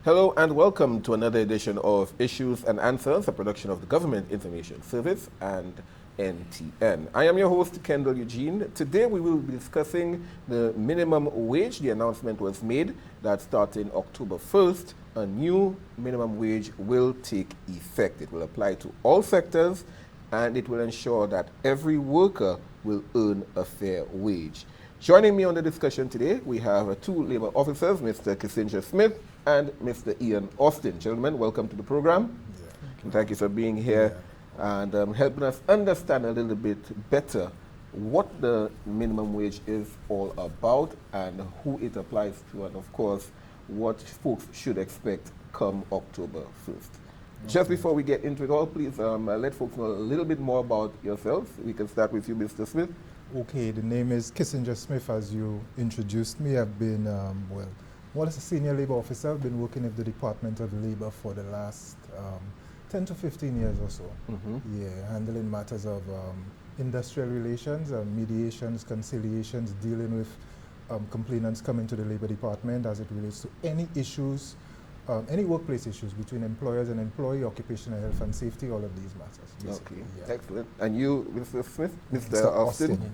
Hello and welcome to another edition of Issues and Answers, a production of the Government Information Service and NTN. I am your host, Kendall Eugene. Today we will be discussing the minimum wage. The announcement was made that starting October 1st, a new minimum wage will take effect. It will apply to all sectors and it will ensure that every worker will earn a fair wage. Joining me on the discussion today, we have two labor officers, Mr. Kissinger Smith and Mr. Ian Austin. Gentlemen, welcome to the program. And thank you for being here and helping us understand a little bit better what the minimum wage is all about and who it applies to, and of course, what folks should expect come October 1st. Just before we get into it all, please let folks know a little bit more about yourselves. We can start with you, Mr. Smith. Okay, the name is Kissinger Smith, as you introduced me. I've been, more as a senior labor officer. I've been working at the Department of Labor for the last 10 to 15 years or so. Yeah, handling matters of industrial relations, mediations, conciliations, dealing with complainants coming to the Labor Department as it relates to any issues, any workplace issues between employers and employee, occupational health and safety, all of these matters. Okay, yeah. excellent. And you, Mr. Smith? Mr. Austin.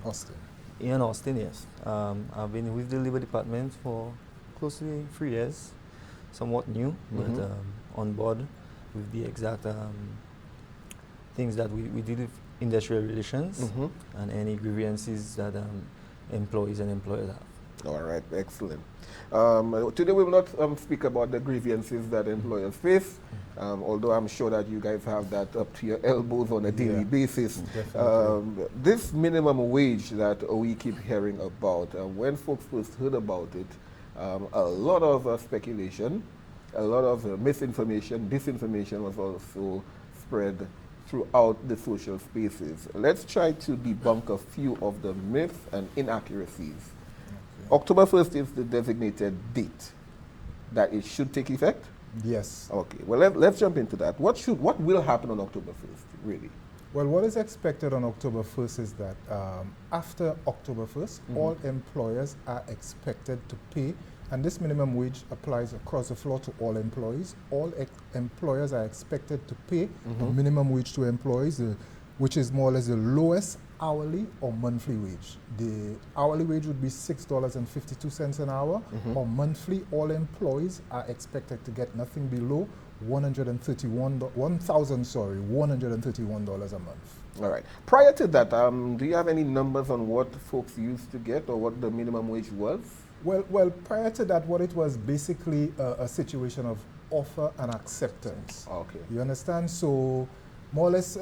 Ian Austin, yes. I've been with the Labor Department for closely 3 years, somewhat new, but on board with the exact things that we did with industrial relations and any grievances that employees and employers have. All right, excellent. Today we will not speak about the grievances that employers face, although I'm sure that you guys have that up to your elbows on a daily basis. This minimum wage that we keep hearing about, when folks first heard about it, a lot of speculation, a lot of misinformation, disinformation was also spread throughout the social spaces. Let's try to debunk a few of the myths and inaccuracies. October 1st is the designated date that it should take effect? Yes. Okay, well, let's jump into that. What will happen on October 1st, really? Well, what is expected on October 1st is that after October 1st, all employers are expected to pay, and this minimum wage applies across the floor to all employees. All employers are expected to pay a minimum wage to employees, which is more or less the lowest hourly or monthly wage. The hourly wage would be $6.52 an hour, or monthly, all employees are expected to get nothing below $131 a month. All right. Prior to that, do you have any numbers on what folks used to get or what the minimum wage was? Well, prior to that, what it was basically a situation of offer and acceptance. Okay. You understand? So, more or less,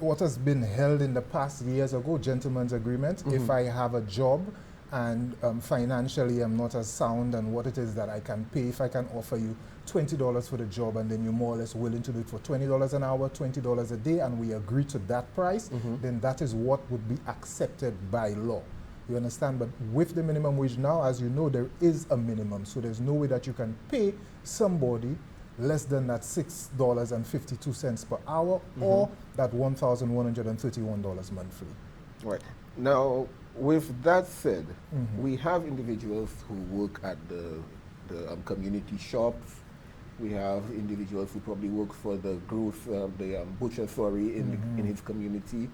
what has been held in the past years ago, gentleman's agreement, if I have a job and financially I'm not as sound and what it is that I can pay, if I can offer you $20 for the job and then you're more or less willing to do it for $20 an hour, $20 a day, and we agree to that price, then that is what would be accepted by law. You understand? But with the minimum wage now, as you know, there is a minimum. So there's no way that you can pay somebody less than that $6.52 per hour or that $1,131 monthly. Right. Now, with that said, we have individuals who work at the community shops. We have individuals who probably work for the butcher, in his community.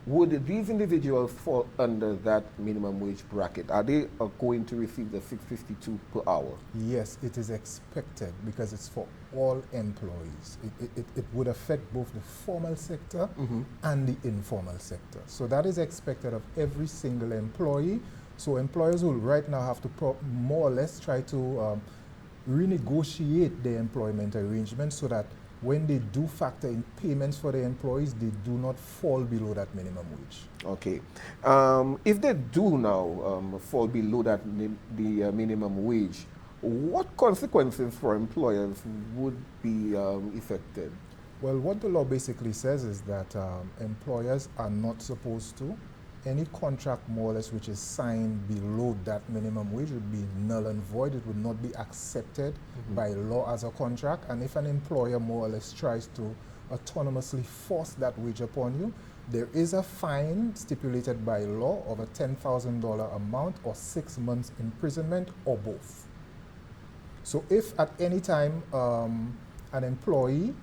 Would these individuals fall under that minimum wage bracket? Are they going to receive the $6.52 per hour? Yes, it is expected because it's for all employees. It would affect both the formal sector and the informal sector. So that is expected of every single employee. So employers will right now have to more or less try to renegotiate their employment arrangements so that when they do factor in payments for their employees, they do not fall below that minimum wage. Okay. If they do now fall below that the minimum wage, what consequences for employers would be affected? Well, what the law basically says is that employers are not supposed to. Any contract, more or less, which is signed below that minimum wage would be null and void. It would not be accepted by law as a contract. And if an employer, more or less, tries to autonomously force that wage upon you, there is a fine stipulated by law of a $10,000 amount or 6 months imprisonment or both. So if at any time an employee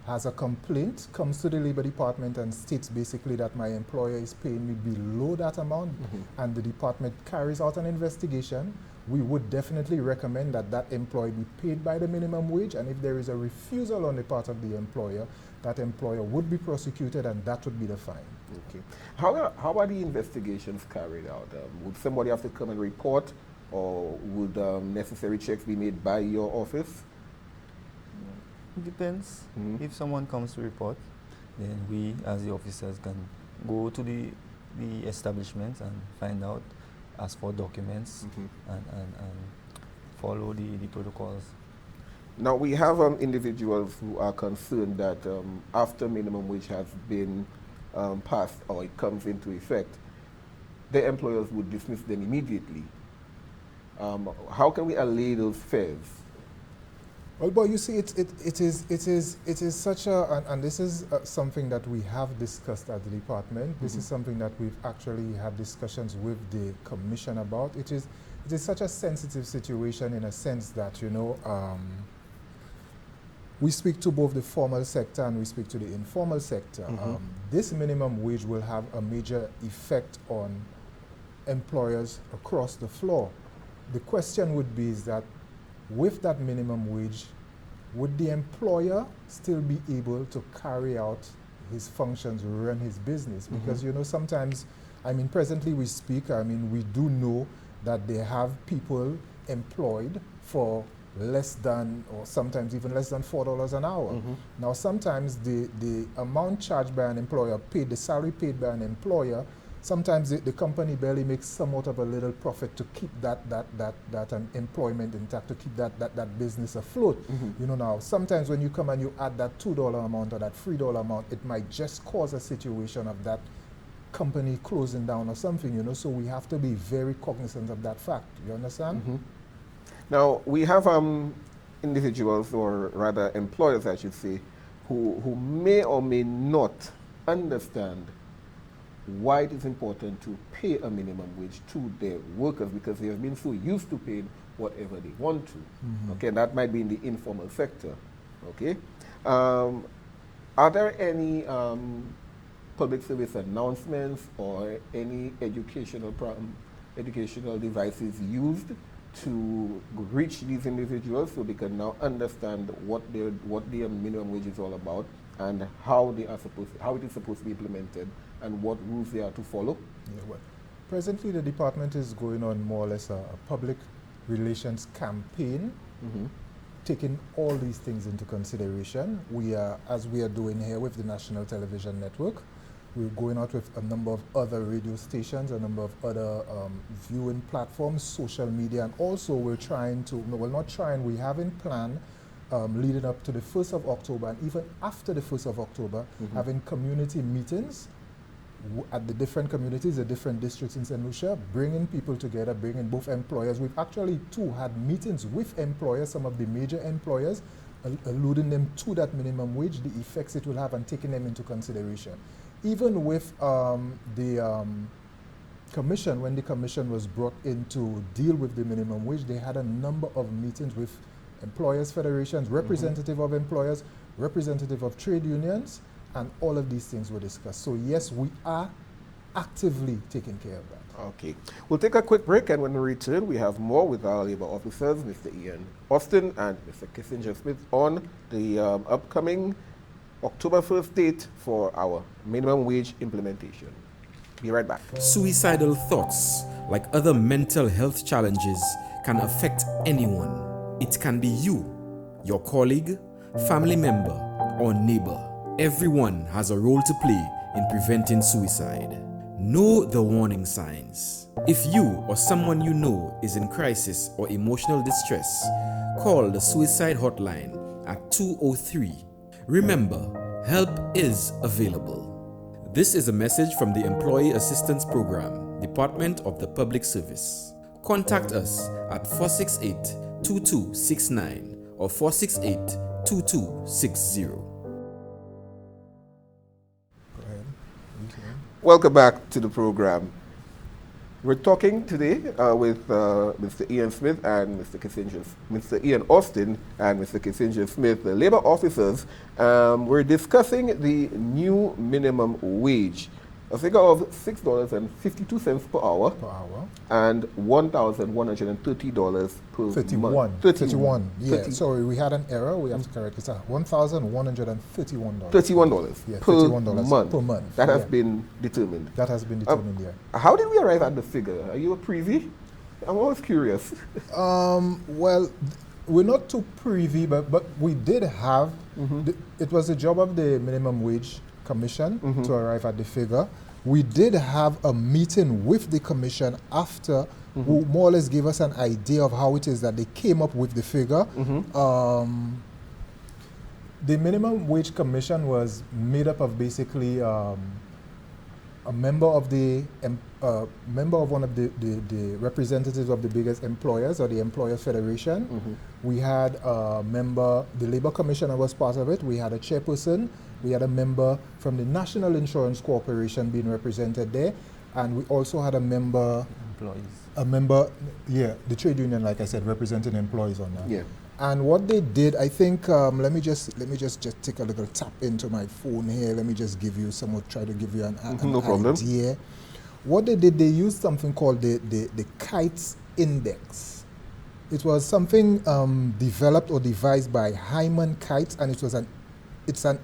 has a complaint, comes to the Labor Department and states basically that my employer is paying me below that amount, and the department carries out an investigation, we would definitely recommend that that employee be paid by the minimum wage, and if there is a refusal on the part of the employer, that employer would be prosecuted and that would be the fine. Okay. How are the investigations carried out? Would somebody have to come and report, or would necessary checks be made by your office? It depends. If someone comes to report, then we as the officers can go to the establishment and find out, ask for documents, and follow the protocols. Now, we have individuals who are concerned that after minimum wage has been passed or it comes into effect, their employers would dismiss them immediately. How can we allay those fears? Well, but you see, it is such a, and this is something that we have discussed at the department. This is something that we've actually had discussions with the commission about. It is such a sensitive situation in a sense that, you know, we speak to both the formal sector and we speak to the informal sector. This minimum wage will have a major effect on employers across the floor. The question would be is that with that minimum wage, would the employer still be able to carry out his functions, run his business? Because, you know, sometimes, I mean, presently we speak, I mean, we do know that they have people employed for less than, or sometimes even less than $4 an hour. Now, sometimes the amount charged by an employer, paid, the salary paid by an employer, sometimes the company barely makes somewhat of a little profit to keep that employment intact, to keep that business afloat. You know, now, sometimes when you come and you add that $2 amount or that $3 amount, it might just cause a situation of that company closing down or something, you know, so we have to be very cognizant of that fact. You understand? Now, we have individuals, or rather employers, I should say, who may or may not understand why it is important to pay a minimum wage to their workers, because they have been so used to paying whatever they want to. Okay, and that might be in the informal sector. Okay, are there any public service announcements or any educational devices used to reach these individuals so they can now understand what their minimum wage is all about and how it is supposed to be implemented and what rules they are to follow? Yeah, well, presently the department is going on more or less a public relations campaign, taking all these things into consideration. We are, as we are doing here with the National Television Network, we're going out with a number of other radio stations, a number of other viewing platforms, social media, and also we're trying to, no, we're not trying, we have in plan leading up to the 1st of October and even after the 1st of October, having community meetings at the different communities, the different districts in St. Lucia, bringing people together, bringing both employers. We've actually too had meetings with employers, some of the major employers, alluding them to that minimum wage, the effects it will have, and taking them into consideration. Even with the commission, when the commission was brought in to deal with the minimum wage, they had a number of meetings with employers' federations, representative of employers, representative of trade unions, and all of these things were discussed. So yes, we are actively taking care of that. Okay. We'll take a quick break, and when we return, we have more with our labor officers, Mr. Ian Austin and Mr. Kissinger Smith, on the upcoming October 1st date for our minimum wage implementation. Be right back. Suicidal thoughts, like other mental health challenges, can affect anyone. It can be you, your colleague, family member, or neighbor. Everyone has a role to play in preventing suicide. Know the warning signs. If you or someone you know is in crisis or emotional distress, call the suicide hotline at 203. Remember, help is available. This is a message from the Employee Assistance Program, Department of the Public Service. Contact us at 468-2269 or 468-2260. Welcome back to the program. We're talking today with Mr. Ian Smith and Mr. Ian Austin and Mr. Kissinger Smith, the labor officers. We're discussing the new minimum wage, a figure of $6.52 per hour. And $1,130 per 31. month. 31. Yeah, sorry, we had an error. We have to correct it. $1,131. $31 Yeah, per $31 month. per month. That has been determined. That has been determined, yeah. How did we arrive at the figure? Are you a privy? I'm always curious. Well, we're not too privy, but we did have, it was the job of the Minimum Wage Commission to arrive at the figure. We did have a meeting with the commission after, who more or less gave us an idea of how it is that they came up with the figure. The Minimum Wage Commission was made up of basically a member of one of the representatives of the biggest employers, or the Employers Federation. We had a member, the Labor Commissioner was part of it. We had a chairperson. We had a member from the National Insurance Corporation being represented there. And we also had a member, the trade union, like I said, representing employees on that. Yeah. And what they did, I think, let me just take a little tap into my phone here. Let me just give you try to give you an idea. What they did, they used something called the KITES Index. It was something developed or devised by Hyman Kites, and it's an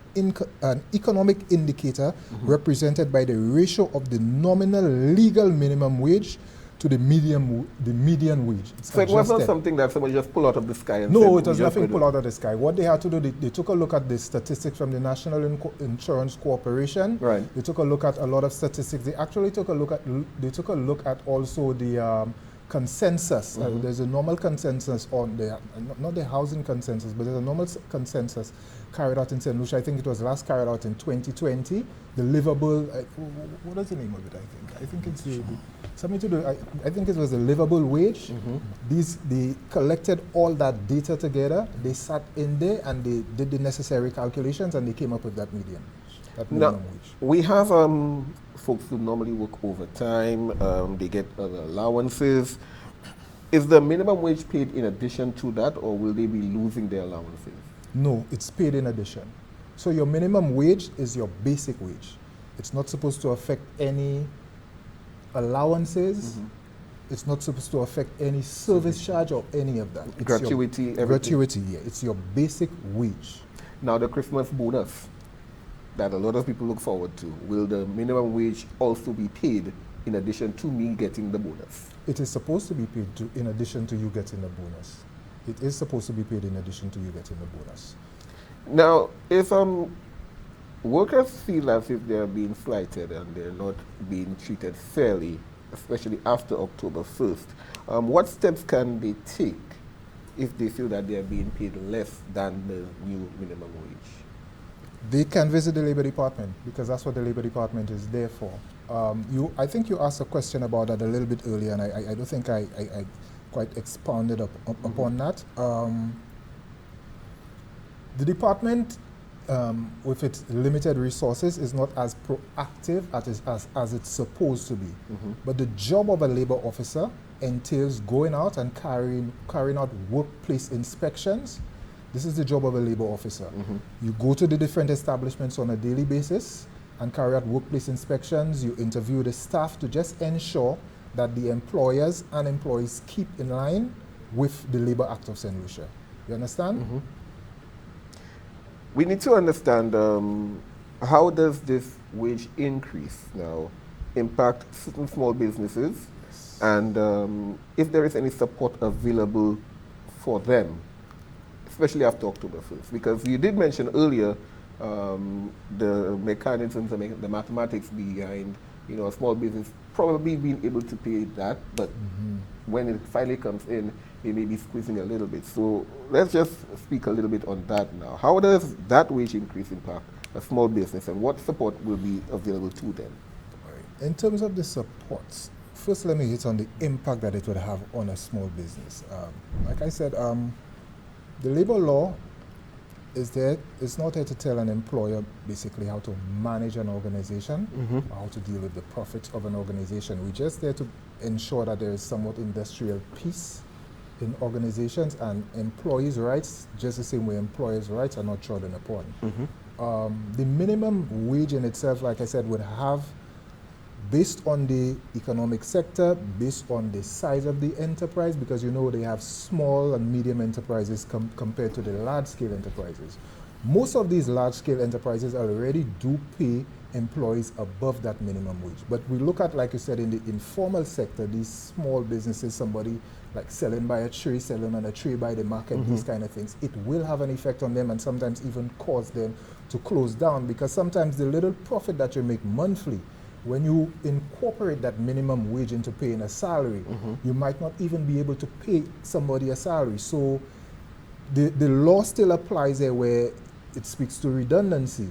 economic indicator represented by the ratio of the nominal legal minimum wage to the median wage. So it wasn't something that somebody just pulled out of the sky and No, it was nothing pulled out of the sky. What they had to do, they took a look at the statistics from the National Insurance Corporation. Right. They took a look at a lot of statistics. They actually took a look at also the consensus. There's a normal consensus on not the housing consensus, but there's a normal consensus carried out in St. Lucia. I think it was last carried out in 2020. The livable, what is the name of it? I think it's something to do. I think it was the livable wage. They collected all that data together. They sat in there and they did the necessary calculations, and they came up with that minimum wage. We have folks who normally work overtime. They get other allowances. Is the minimum wage paid in addition to that, or will they be losing their allowances? No, it's paid in addition. So your minimum wage is your basic wage. It's not supposed to affect any allowances. It's not supposed to affect any service charge or any of that. It's gratuity, everything. Gratuity, yeah. It's your basic wage. Now the Christmas bonus that a lot of people look forward to, will the minimum wage also be paid in addition to me getting the bonus? It is supposed to be paid in addition to you getting the bonus. It is supposed to be paid in addition to you getting the bonus. Now, if workers feel as if they're being slighted and they're not being treated fairly, especially after October 1st, what steps can they take if they feel that they're being paid less than the new minimum wage? They can visit the Labor Department, because that's what the Labor Department is there for. I think you asked a question about that a little bit earlier, and I don't think I quite expounded upon that. The department, with its limited resources, is not as proactive as it's supposed to be. But the job of a labor officer entails going out and carrying out workplace inspections. This is the job of a labor officer. You go to the different establishments on a daily basis and carry out workplace inspections. You interview the staff to just ensure that the employers and employees keep in line with the Labor Act of St. Lucia. You understand? We need to understand how does this wage increase now impact certain small businesses, and if there is any support available for them, especially after October 1st. Because you did mention earlier the mechanisms, the mathematics behind a small business probably being able to pay that, but when it finally comes in, they may be squeezing a little bit. So let's just speak a little bit on that now. How does that wage increase impact a small business, and what support will be available to them? In terms of the supports, first let me hit on the impact that it would have on a small business. Like I said, the labor law it's not here to tell an employer basically how to manage an organization or how to deal with the profits of an organization. We're just there to ensure that there is somewhat industrial peace in organizations, and employees' rights, just the same way employers' rights are not trodden upon. The minimum wage in itself, like I said, would have, based on the economic sector, based on the size of the enterprise, because you know they have small and medium enterprises compared to the large-scale enterprises. Most of these large-scale enterprises already do pay employees above that minimum wage. But we look at, like you said, in the informal sector, these small businesses, somebody like selling by a tree, selling on a tree by the market, these kind of things, it will have an effect on them and sometimes even cause them to close down, because sometimes the little profit that you make monthly, when you incorporate that minimum wage into paying a salary, you might not even be able to pay somebody a salary. So the law still applies there where it speaks to redundancy.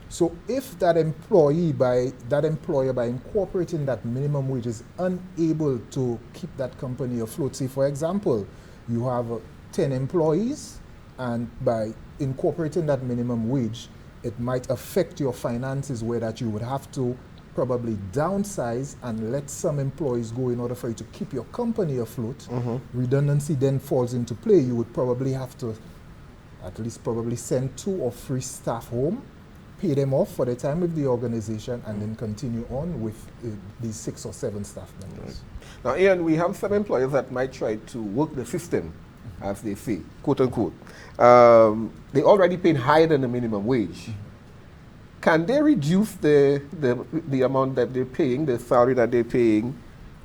So if that employer by incorporating that minimum wage is unable to keep that company afloat, say for example, you have 10 employees, and by incorporating that minimum wage, it might affect your finances where that you would have to probably downsize and let some employees go in order for you to keep your company afloat. Redundancy then falls into play. You would probably have to at least probably send 2 or 3 staff home, pay them off for the time with the organization, and then continue on with these 6 or 7 staff members. Now, Ian, we have some employers that might try to work the system, as they say, quote unquote. They already paid higher than the minimum wage. Can they reduce the amount that they're paying, the salary that they're paying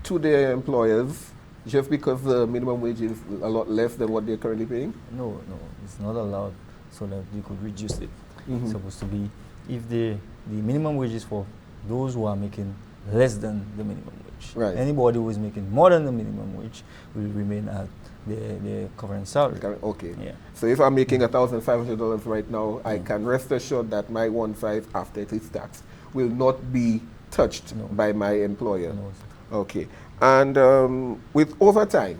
to their employers, just because the minimum wage is a lot less than what they're currently paying? No, it's not allowed, so that you could reduce it. It's supposed to be, if the minimum wage is for those who are making less than the minimum wage. Right. Anybody who is making more than the minimum wage will remain at their current salary. Okay. Yeah. So if I'm making $1,500 right now, I can rest assured that my 1.5 after it is taxed will not be touched by my employer. No. Okay. And with overtime,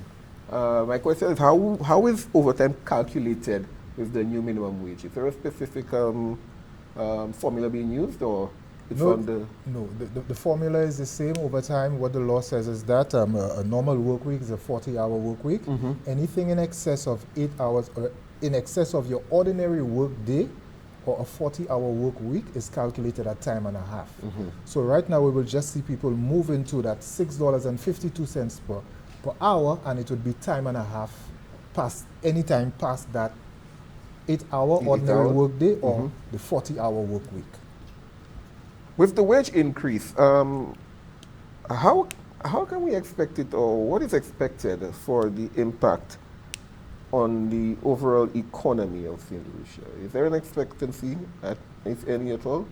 my question is how is overtime calculated with the new minimum wage? Is there a specific formula being used, or it's on the... No, the formula is the same over time. What the law says is that a normal work week is a 40-hour work week. Anything in excess of 8 hours, or in excess of your ordinary work day, or a 40-hour work week, is calculated at time and a half. So right now we will just see people move into that $6.52 per hour, and it would be time and a half past any time past that 8-hour ordinary work day or the 40-hour work week. With the wage increase, how can we expect it, or what is expected for the impact on the overall economy of St. Lucia? Is there an expectancy, if any at all?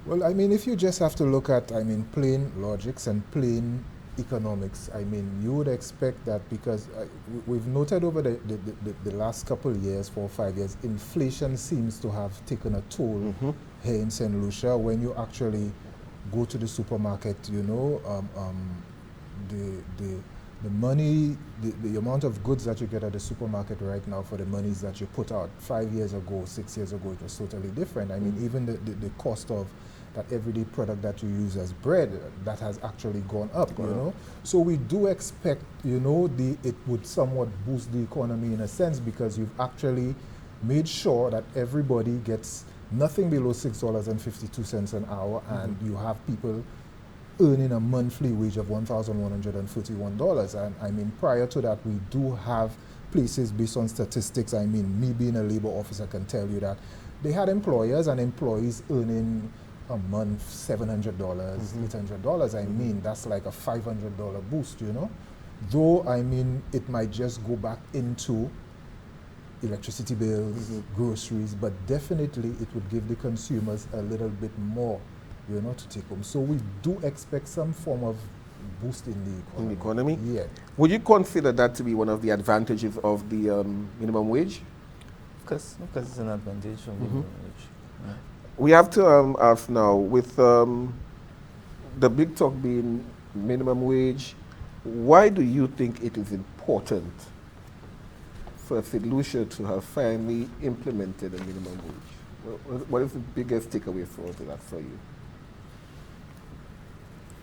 Well, I mean, if you just have to look at, plain logics and plain economics, you would expect that, because we've noted over the last couple of years, 4 or 5 years, inflation seems to have taken a toll here in St. Lucia. When you actually go to the supermarket, you know, the money, the amount of goods that you get at the supermarket right now for the monies that you put out 5 years ago, 6 years ago, it was totally different. Even the cost of that everyday product that you use as bread, that has actually gone up, you know. So we do expect, you know, it would somewhat boost the economy in a sense, because you've actually made sure that everybody gets nothing below $6.52 an hour, and you have people earning a monthly wage of $1,141. And prior to that, we do have places based on statistics. Me being a labor officer can tell you that they had employers and employees earning a month $700, $800. That's like a $500 boost, you know. Though, it might just go back into electricity bills, groceries, but definitely it would give the consumers a little bit more, you know, to take home. So we do expect some form of boost in the economy. Yeah. Would you consider that to be one of the advantages of the minimum wage? Because it's an advantage of minimum wage. Yeah. We have to ask now, with the big talk being minimum wage, why do you think it is important for St. Lucia to have finally implemented a minimum wage? What is the biggest takeaway for that for you?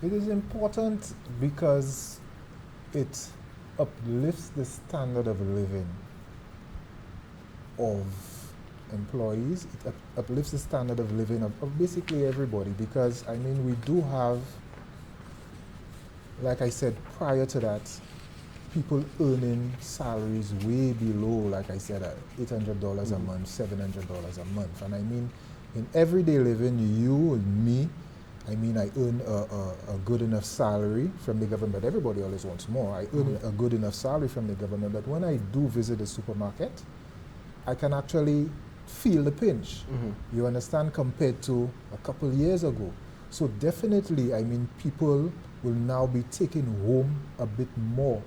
It is important because it uplifts the standard of living of employees. It uplifts the standard of living of basically everybody, because I mean, we do have, like I said prior to that, people earning salaries way below, like I said, $800 a month, $700 a month. And I mean, in everyday living, you and me, I mean, I earn a good enough salary from the government, but everybody always wants more. I earn a good enough salary from the government, but when I do visit the supermarket, I can actually feel the pinch, you understand, compared to a couple years ago. So definitely, I mean, people will now be taking home a bit more,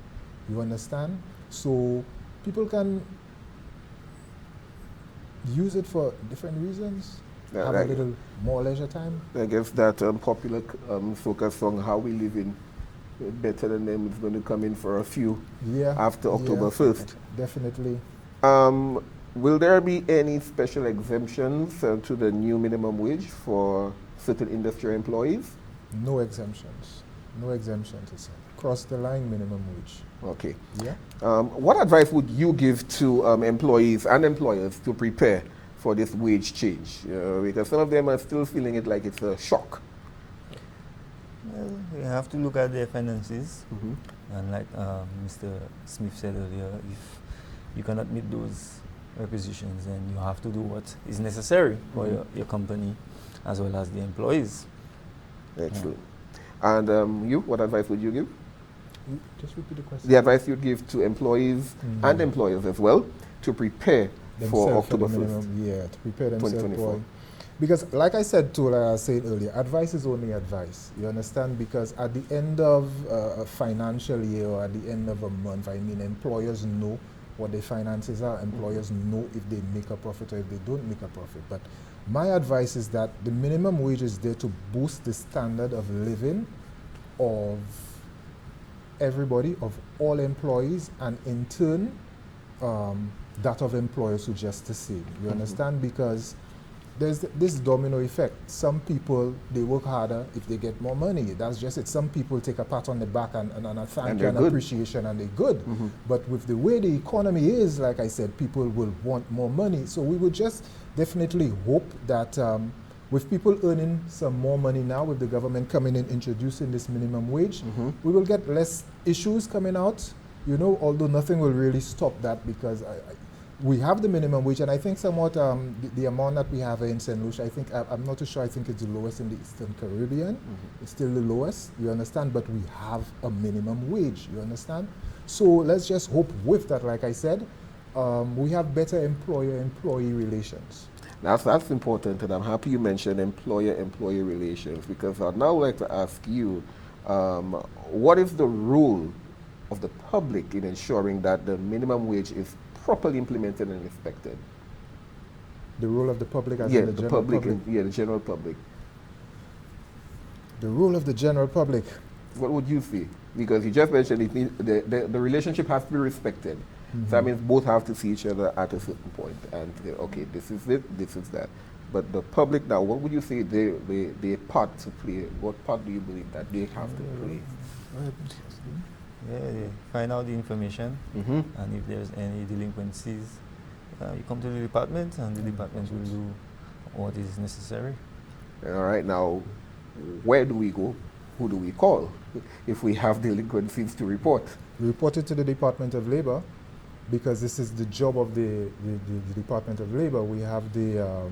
you understand? So people can use it for different reasons. Have a little more leisure time. I guess that popular focus on how we live in better than them is going to come in for a few after October 1st. Definitely. Will there be any special exemptions to the new minimum wage for certain industry employees? No exemptions. No exemptions. It's across the line minimum wage. Okay. Yeah. What advice would you give to employees and employers to prepare for this wage change? Because some of them are still feeling it like it's a shock. Well, you have to look at their finances. And like Mr. Smith said earlier, if you cannot meet those requisitions, then you have to do what is necessary for your company as well as the employees. Excellent. And you, what advice would you give? Just repeat the question. The advice you'd give to employees and employers as well to prepare for October 1st. Yeah, to prepare themselves for. Because like I said too, like I said earlier, advice is only advice. You understand? Because at the end of a financial year or at the end of a month, I mean, employers know what their finances are. Employers know if they make a profit or if they don't make a profit. But my advice is that the minimum wage is there to boost the standard of living of everybody, of all employees, and in turn, that of employers who just the same. You understand? Because there's this domino effect. Some people, they work harder if they get more money. That's just it. Some people take a pat on the back and a thank you and appreciation, and they're good. But with the way the economy is, like I said, people will want more money. So we would just definitely hope that with people earning some more money now, with the government coming in introducing this minimum wage, we will get less issues coming out, you know, although nothing will really stop that, because we have the minimum wage, and I think somewhat the amount that we have in St. Lucia, I think, I'm not too sure, I think it's the lowest in the Eastern Caribbean. It's still the lowest, you understand, but we have a minimum wage, you understand? So let's just hope with that, like I said, we have better employer-employee relations. That's important, and I'm happy you mentioned employer-employee relations, because I'd now like to ask you, what is the role of the public in ensuring that the minimum wage is properly implemented and respected? The role of the public as in the general public? The general public. The role of the general public. What would you say? Because you just mentioned the relationship has to be respected. So that means both have to see each other at a certain point and say, okay, this is it, this is that. But the public now, what would you say their part to play? What part do you believe that they have to play? They find out the information, and if there's any delinquencies, you come to the department, and the department will do what is necessary. All right, now, where do we go? Who do we call if we have delinquencies to report? We report it to the Department of Labor, because this is the job of the Department of Labor. We have the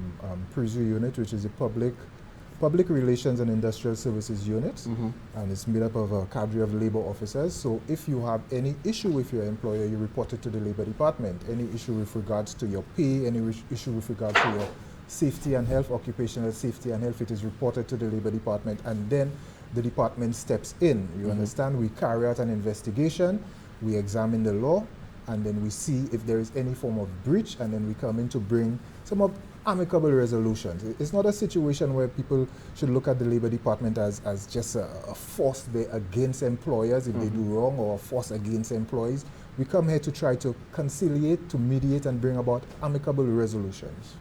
PRISU unit, which is the Public Relations and Industrial Services unit, and it's made up of a cadre of labor officers. So if you have any issue with your employer, you report it to the Labor Department. Any issue with regards to your pay, any issue with regards to your safety and health, occupational safety and health, it is reported to the Labor Department, and then the department steps in. You understand? We carry out an investigation, we examine the law, and then we see if there is any form of breach, and then we come in to bring some of amicable resolutions. It's not a situation where people should look at the Labor Department as just a force there against employers if they do wrong, or a force against employees. We come here to try to conciliate, to mediate, and bring about amicable resolutions.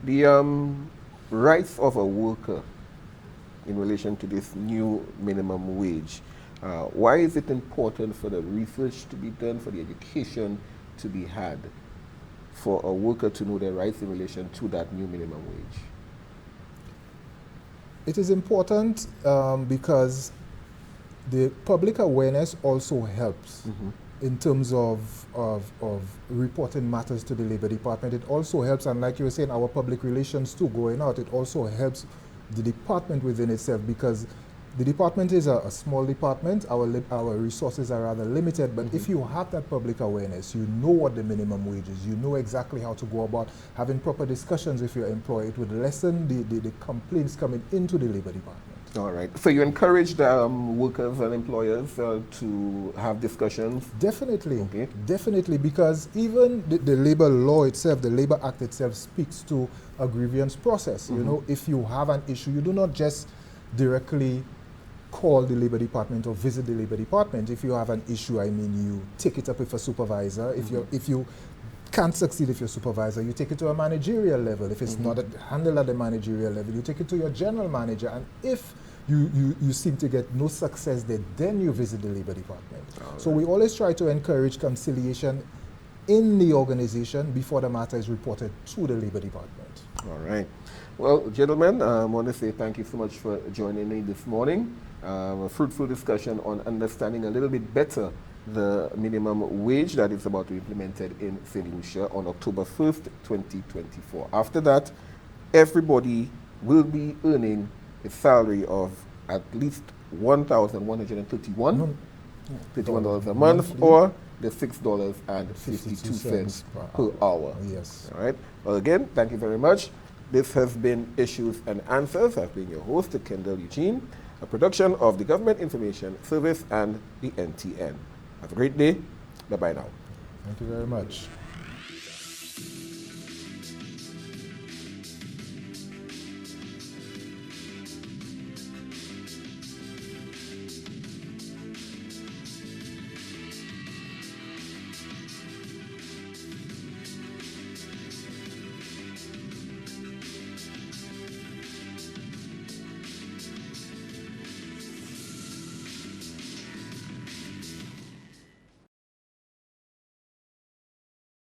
The rights of a worker in relation to this new minimum wage, why is it important for the research to be done, for the education to be had, for a worker to know their rights in relation to that new minimum wage? It is important because the public awareness also helps in terms of reporting matters to the Labor Department. It also helps, and like you were saying, our public relations too going out, it also helps the department within itself, because the department is a small department, our resources are rather limited, but if you have that public awareness, you know what the minimum wage is, you know exactly how to go about having proper discussions with your employer. It would lessen the complaints coming into the Labor Department. All right. So you encourage the workers and employers to have discussions? Definitely. Okay. Definitely, because even the labor law itself, the Labor Act itself, speaks to a grievance process. You know, if you have an issue, you do not just directly call the Labor Department or visit the Labor Department. If you have an issue, I mean, you take it up with a supervisor. If you can't succeed with your supervisor, you take it to a managerial level. If it's not handled at the managerial level, you take it to your general manager. And if you seem to get no success there, then you visit the Labor Department. So we always try to encourage conciliation in the organization before the matter is reported to the Labor Department. All right. Well, gentlemen, I want to say thank you so much for joining me this morning. A fruitful discussion on understanding a little bit better the minimum wage that is about to be implemented in St. Lucia on October 1st, 2024. After that, everybody will be earning a salary of at least $1,131 $31 a month, or the $6.52 per hour. Yes. All right. Well, again, thank you very much. This has been Issues and Answers. I've been your host, Kendall Eugene, a production of the Government Information Service and the NTN. Have a great day. Bye-bye now. Thank you very much.